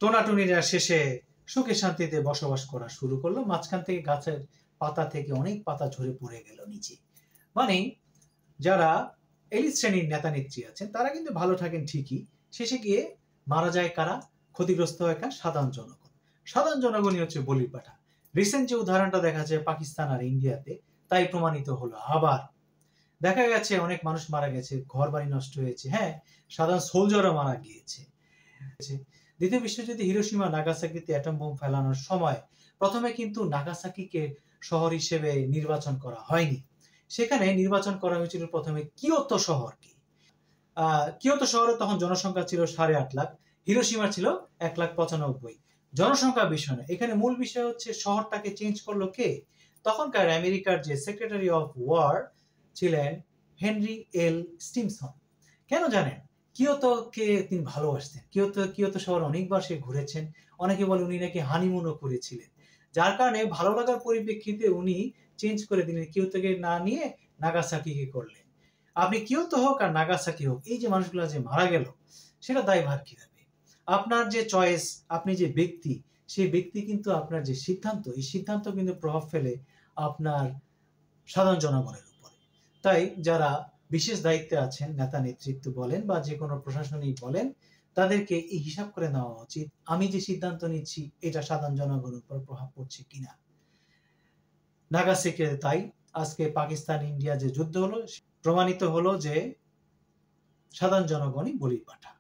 টোনাটুনিরা শেষে সুখে শান্তিতে বসবাস করা শুরু করলো। মাঝখান থেকে গাছের পাতা থেকে অনেক পাতা ঝরে পড়ে গেল নিচে। মানে যারা এলিট শ্রেণীর নেতা নেত্রী আছেন তারা কিন্তু ভালো থাকেন ঠিকই, শেষে গিয়ে মারা যায় কারা? ক্ষতিগ্রস্ত হয় কার? সাধারণ জনগণ। সাধারণ জনগণই হচ্ছে বলির পাঠা। রিসেন্ট যে উদাহরণটা দেখা যায় পাকিস্তান আর ইন্ডিয়াতে, তাই প্রমাণিত হলো। আবার দেখা গেছে অনেক মানুষ মারা গেছে, ঘর বাড়ি নষ্ট হয়েছে, হ্যাঁ, সাধারণ সোলজারও মারা গিয়েছে। দ্বিতীয় বিশ্বযুদ্ধে হিরোশিমা নাগাসাকিতে অ্যাটম বোম ফেলানোর সময় প্রথমে কিন্তু নাগাসাকিকে শহর হিসেবে নির্বাচন করা হয়নি, সেখানে নির্বাচন করা হয়েছিল প্রথমে কিয়োতো শহরকে। কিয়োতো শহরে তখন জনসংখ্যা ছিল 8.5 লাখ, হিরোশিমা ছিল 1,95,000। জনসংখ্যা বিষয় না, এখানে মূল বিষয় হচ্ছে শহরটাকে চেঞ্জ করলো কে? তখনকার আমেরিকার যে সেক্রেটারি অফ ওয়ার ছিলেন হেনরি এল স্টিমসন। কেন জানেন? কিয়োতোকে তিনি ভালোবাসতেন। কিয়োতো শহর অনেকবার সে ঘুরেছেন। অনেকে বলে উনি নাকি হানিমুনও করেছিলেন, যার কারণে ভালো লাগার পরিপ্রেক্ষিতে উনি চেঞ্জ করে দিলেন, কিয়োতোকে না নিয়ে নাগাসাকিকে করলেন। আপনি কিয়োতো হোক আর নাগাসাকি হোক, এই যে মানুষগুলো যে মারা গেল, সেটা দায়ভার কি হবে? আপনার যে চয়েস, আপনি যে ব্যক্তি, সেই ব্যক্তি কিন্তু আপনার যে সিদ্ধান্ত, এই সিদ্ধান্ত কিন্তু প্রভাব ফেলে আপনার সাধারণ জনগণের উপরে। তাই যারা বিশেষ দায়িত্বে আছেন, নেতা নেতৃত্ব বলেন বা যে কোনো প্রশাসনিক বলেন, তাদেরকে এই হিসাব করে নেওয়া উচিত, আমি যে সিদ্ধান্ত নিচ্ছি এটা সাধারণ জনগণের উপর প্রভাব পড়ছে কিনা। নাগাসাকিতে তাই আজকে পাকিস্তান ইন্ডিয়া যে যুদ্ধ হলো, প্রমাণিত হলো যে সাধারণ জনগণই বলির পাঠা।